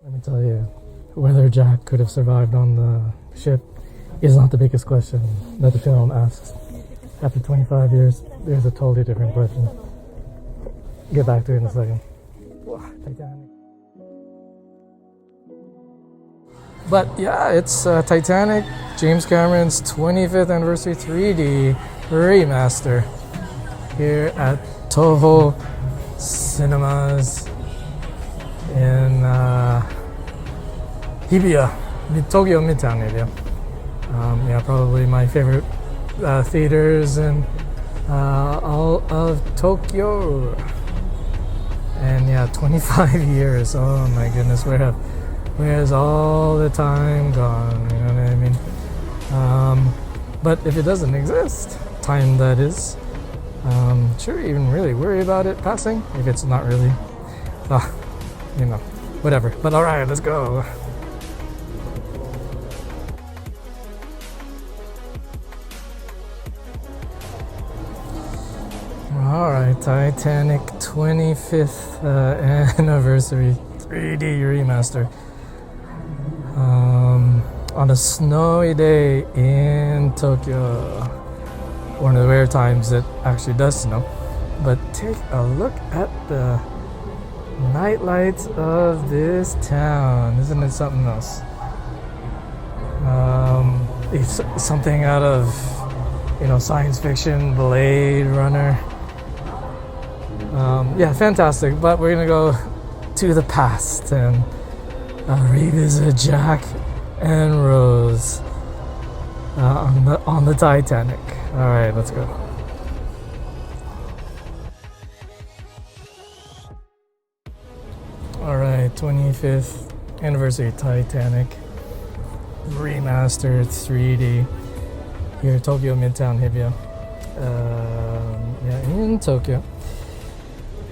Let me tell you, whether Jack could have survived on the ship is not the biggest question that the film asks. After 25 years, there's a totally different question. Get back to it in a second. Titanic. But yeah, it's Titanic, James Cameron's 25th anniversary 3D remaster here at Toho Cinemas in Hibiya, Tokyo Midtown area. Yeah, probably my favorite theaters in all of Tokyo. And yeah, 25 years. Oh my goodness, where's all the time gone? You know what I mean? But if it doesn't exist, time that is, should we even really worry about it passing? If it's not really, you know, whatever. But all right, let's go. Alright, Titanic 25th anniversary 3D remaster. On a snowy day in Tokyo. One of the rare times it actually does snow. But take a look at the night lights of this town. Isn't it something else? It's something out of, you know, science fiction, Blade Runner. Yeah, fantastic. But we're gonna go to the past and revisit Jack and Rose on the Titanic. All right, let's go. All right, 25th anniversary Titanic remastered 3D here, Tokyo Midtown Hibiya. Yeah, in Tokyo.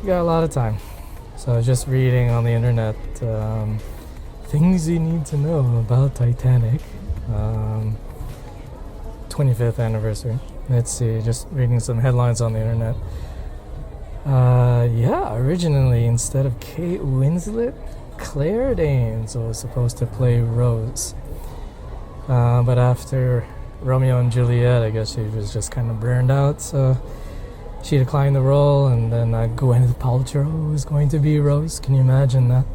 Got a lot of time, so I was just reading on the internet things you need to know about Titanic 25th anniversary. Let's see, just reading some headlines on the internet. Yeah, originally instead of Kate Winslet, Claire Danes was supposed to play Rose, but after Romeo and Juliet, I guess she was just kind of burned out, so she declined the role, and then Gwyneth Paltrow was going to be Rose. Can you imagine that?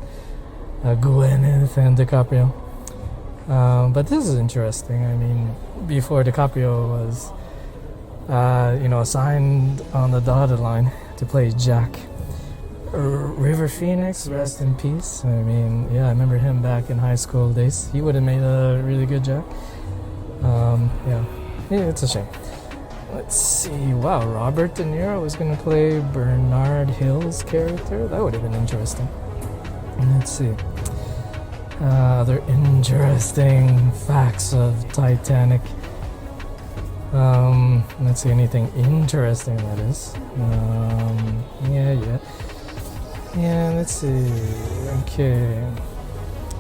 Gwyneth and DiCaprio. But this is interesting. I mean, before DiCaprio was, assigned on the dotted line to play Jack, River Phoenix, rest in peace. I mean, yeah, I remember him back in high school days. He would have made a really good Jack. Yeah, it's a shame. Let's see. Wow, Robert De Niro was going to play Bernard Hill's character. That would have been interesting. Let's see. Other interesting facts of Titanic. Let's see, anything interesting that is. Yeah, let's see. Okay.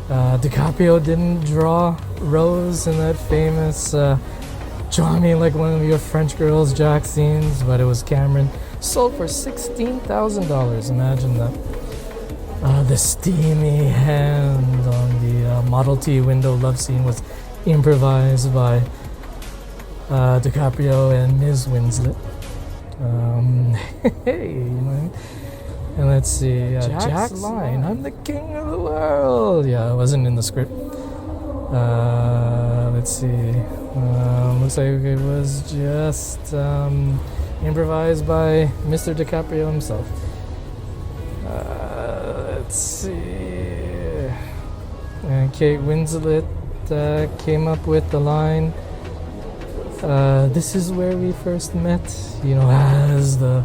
DiCaprio didn't draw Rose in that famous draw me like one of your French girls Jack scenes, but it was Cameron. Sold for $16,000. Imagine that. The steamy hand on the Model T window love scene was improvised by DiCaprio and Ms. Winslet. Hey, you know. And let's see, Jack's line, "I'm the king of the world." Yeah, it wasn't in the script. Let's see. Looks like it was just improvised by Mr. DiCaprio himself. Let's see. Kate Winslet came up with the line, "This is where we first met." You know, as the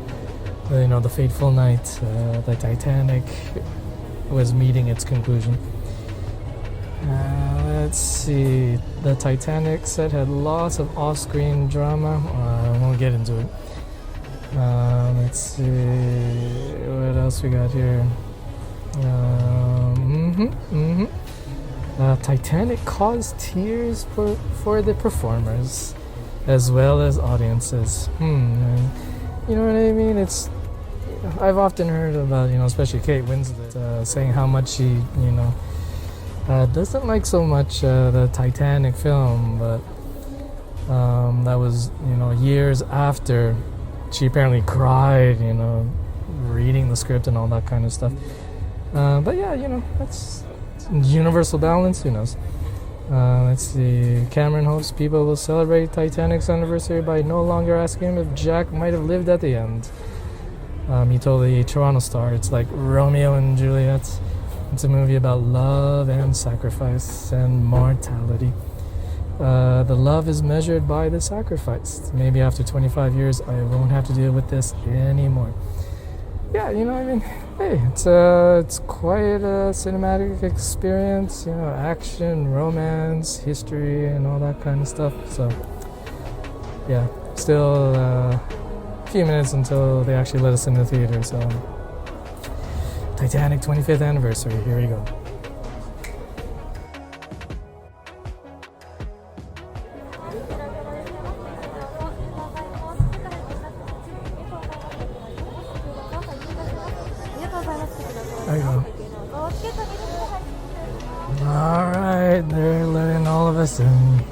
fateful night, the Titanic was meeting its conclusion. Let's see. The Titanic set had lots of off-screen drama. I won't get into it. Let's see. What else we got here? Titanic caused tears for the performers as well as audiences. You know what I mean? I've often heard about, especially Kate Winslet saying how much she, Doesn't like so much the Titanic film, but that was, years after she apparently cried, reading the script and all that kind of stuff. But yeah, that's universal balance, who knows. Let's see. Cameron hopes people will celebrate Titanic's anniversary by no longer asking him if Jack might have lived at the end. He told the Toronto Star it's like Romeo and Juliet. It's a movie about love and sacrifice and mortality. The love is measured by the sacrifice. Maybe after 25 years, I won't have to deal with this anymore. Yeah, hey, it's quite a cinematic experience. Action, romance, history, and all that kind of stuff. So, yeah, still a few minutes until they actually let us in the theater. So, Titanic 25th anniversary. Here we go. There you go. Alright, they're letting all of us in.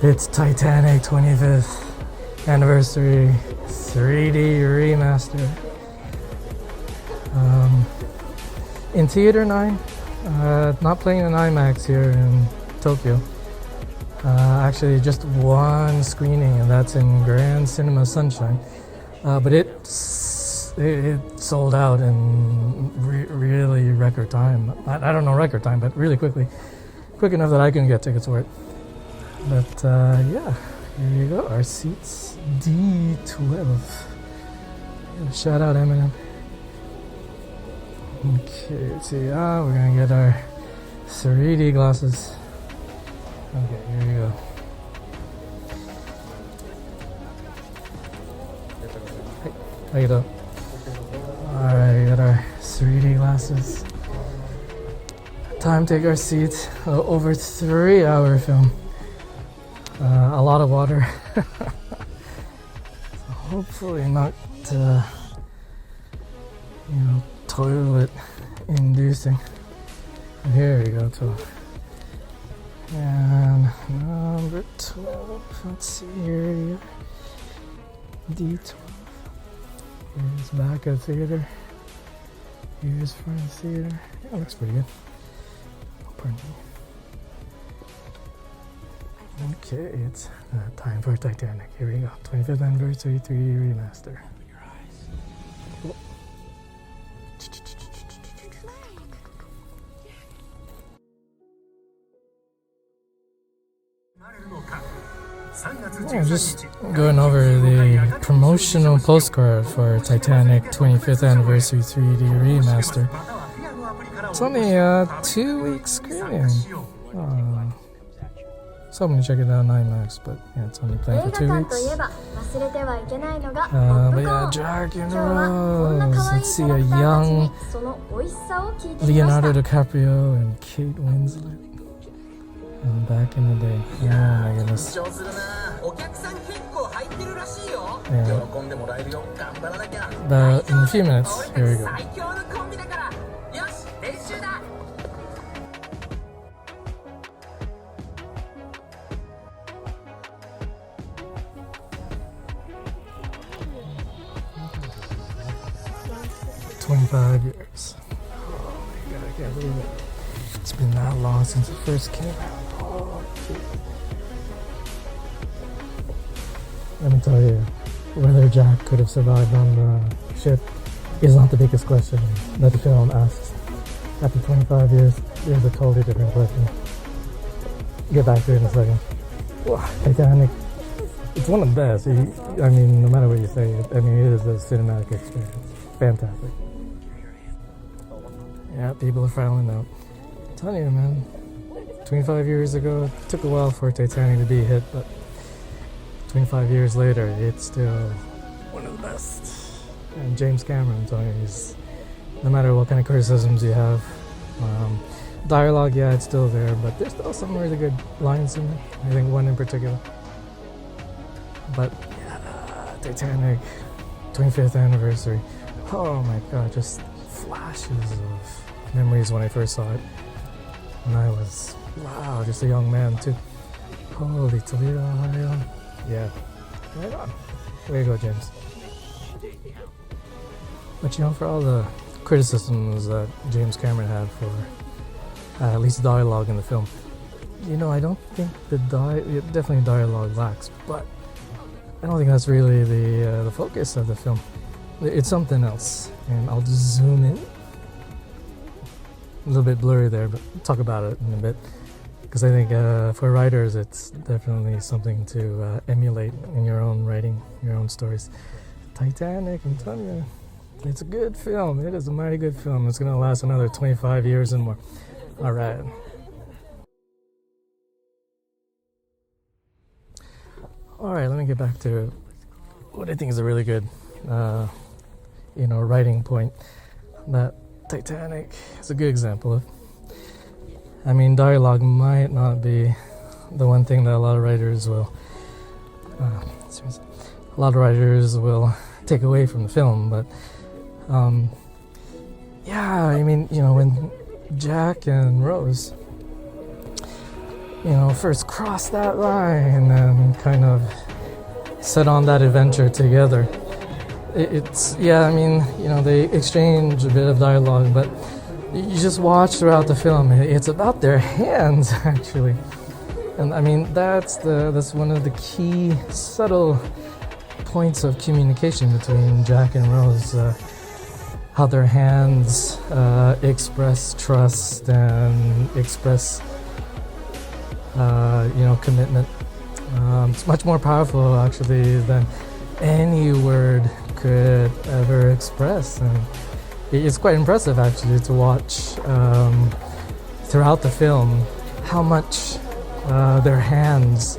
It's Titanic 25th anniversary 3D remaster. In Theater 9, not playing in IMAX here in Tokyo. Actually, just one screening, and that's in Grand Cinema Sunshine. But it sold out in really record time. I don't know record time, but really quick enough that I couldn't get tickets for it. But yeah, here you go. Our seats D12. Shout out Eminem. Okay, let's see. We're gonna get our 3D glasses. Okay, here we go. Hey, how Alright, we got our 3D glasses. Time to take our seats. Over 3-hour film. A lot of water. Hopefully not, toilet inducing. Here we go, 12. And number 12. Let's see here. D12. Here's back of theater. Here's front of theater. Yeah, looks pretty good. Pardon me. Okay, it's time for Titanic. Here we go. 25th anniversary 3D remaster. Cool. Yeah, just going over the promotional postcard for Titanic 25th Anniversary 3D Remaster. It's only a 2-week screening. So I'm gonna check it out on IMAX, but yeah, it's only playing for 2 weeks. But yeah, Jack and Rose. Let's see, a young Leonardo DiCaprio and Kate Winslet. Back in the day. Oh my goodness. Yeah. But in a few minutes, here we go. "25 years. Oh my god, I can't believe it. It's been that long since it first came out. Oh, let me tell you, whether Jack could have survived on the ship is not the biggest question that the film asks. After 25 years, there's a totally different question. Get back to it in a second. Titanic, it's one of the best. I mean, no matter what you say, it is a cinematic experience. Fantastic. Yeah, people are filing out. I'm telling you, man. 25 years ago, it took a while for Titanic to be a hit, but 25 years later, it's still one of the best. And James Cameron, I'm telling you, no matter what kind of criticisms you have, dialogue, yeah, it's still there, but there's still some really good lines in it. I think one in particular. But yeah, Titanic, 25th anniversary. Oh my god, just flashes of memories when I first saw it. when I was, just a young man too. Holy Toledo, Ohio. Yeah, right on. Way to go, James. But for all the criticisms that James Cameron had for at least dialogue in the film, I don't think definitely dialogue lacks, but I don't think that's really the focus of the film. It's something else, and I'll just zoom in. A little bit blurry there, but we'll talk about it in a bit, because I think for writers it's definitely something to emulate in your own writing, your own stories. Titanic, I'm telling you, it's a good film. It is a mighty good film. It's going to last another 25 years and more. All right. All right, let me get back to what I think is a really good, writing point that Titanic is a good example of. I mean, dialogue might not be the one thing that a lot of writers will take away from the film, but when Jack and Rose first crossed that line and kind of set on that adventure together, they exchange a bit of dialogue, but you just watch throughout the film, it's about their hands actually. And I mean, that's one of the key subtle points of communication between Jack and Rose, how their hands express trust and express commitment. It's much more powerful actually than any word could ever express, and it's quite impressive actually to watch throughout the film how much their hands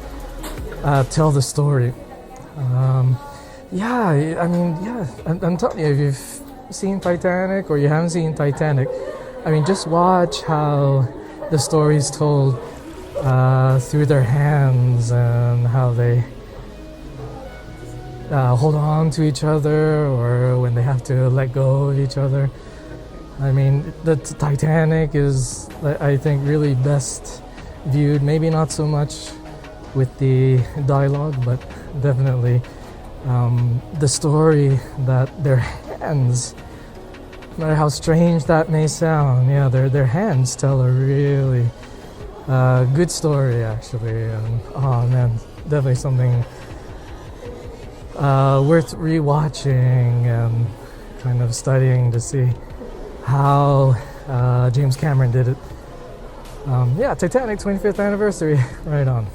tell the story. I'm telling you, if you've seen Titanic or you haven't seen Titanic, I mean, just watch how the story's told through their hands and how they hold on to each other, or when they have to let go of each other. I mean, the Titanic is, I think, really best viewed, maybe not so much with the dialogue, but definitely the story that their hands, no matter how strange that may sound, their hands tell a really good story actually. And oh man, definitely something worth rewatching and kind of studying to see how James Cameron did it. Titanic 25th anniversary, right on.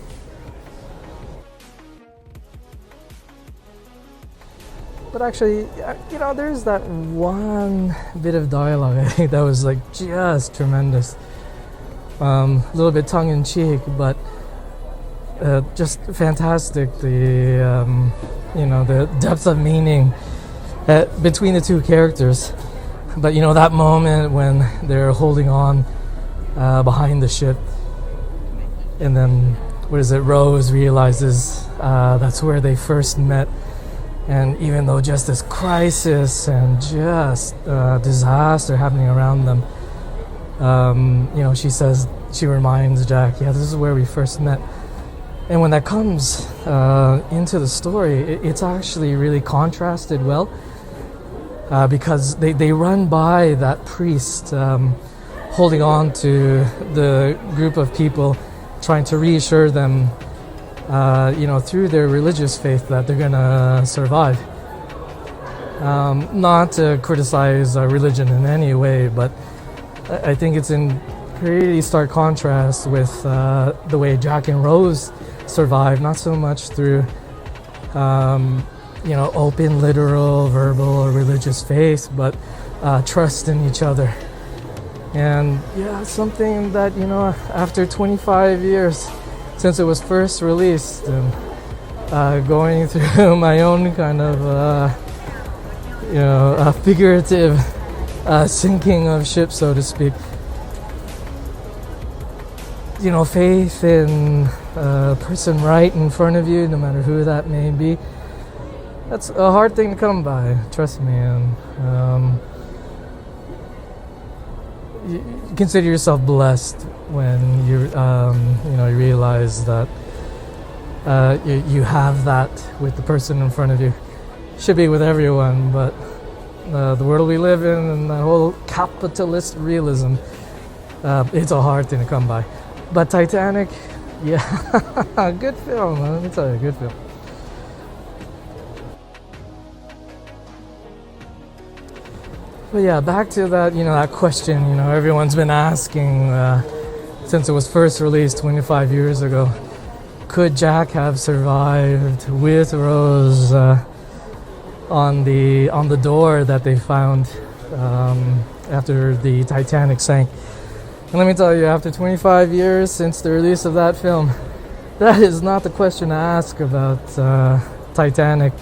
But actually, there's that one bit of dialogue I think that was just tremendous. A little bit tongue-in-cheek, but just fantastic. The depth of meaning between the two characters. But that moment when they're holding on behind the ship, and then Rose realizes that's where they first met, and even though just this crisis and just disaster happening around them, she reminds Jack, this is where we first met. And when that comes into the story, it's actually really contrasted well, because they run by that priest holding on to the group of people, trying to reassure them, through their religious faith, that they're gonna survive. Not to criticize religion in any way, but I think it's in pretty stark contrast with the way Jack and Rose survive, not so much through open, literal, verbal, or religious faith, but trust in each other. And something that after 25 years since it was first released, and going through my own kind of a figurative sinking of ship, so to speak, faith in a person right in front of you, no matter who that may be, that's a hard thing to come by, trust me. And consider yourself blessed when you you realize that you have that with the person in front of you. Should be with everyone, but the world we live in and the whole capitalist realism, it's a hard thing to come by. But Titanic, yeah, good film. Let me tell you, good film. But yeah, back to that, that question, everyone's been asking since it was first released 25 years ago. Could Jack have survived with Rose on the door that they found after the Titanic sank? And let me tell you, after 25 years since the release of that film, that is not the question to ask about Titanic,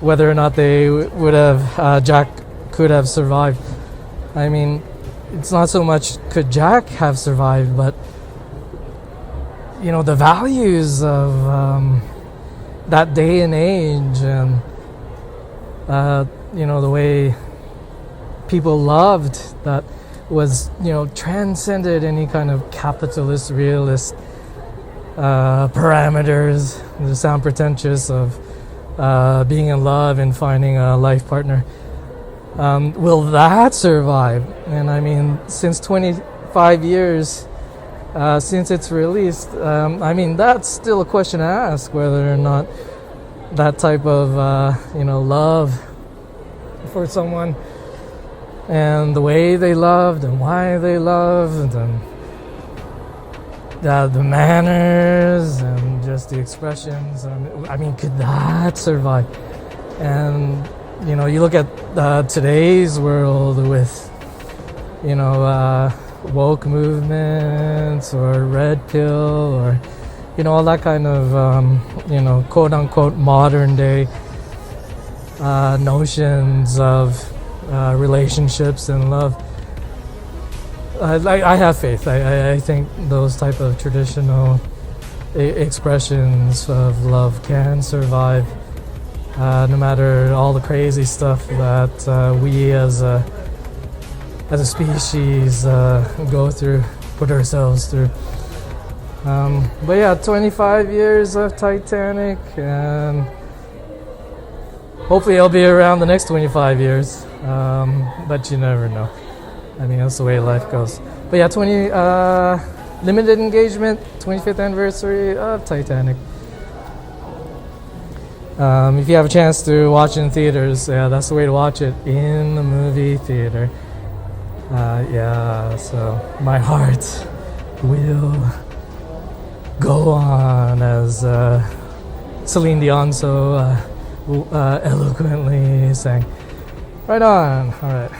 whether or not they would have Jack could have survived. I mean, it's not so much could Jack have survived, but the values of that day and age, and the way people loved that was transcended any kind of capitalist realist parameters that sound pretentious of being in love and finding a life partner. Will that survive? And I mean, since 25 years since it's released, that's still a question to ask, whether or not that type of love for someone and the way they loved and why they loved and the manners and just the expressions. Could that survive? And you look at today's world with woke movements or red pill or all that kind of quote unquote modern day notions of relationships and love. I have faith. I think those type of traditional expressions of love can survive no matter all the crazy stuff that we as a species go through, put ourselves through. But yeah, 25 years of Titanic, and hopefully I'll be around the next 25 years, but you never know. That's the way life goes. But yeah, limited engagement, 25th anniversary of Titanic. If you have a chance to watch it in theaters, that's the way to watch it, in the movie theater. So my heart will go on, as Celine Dion so eloquently sang. Right on. All right.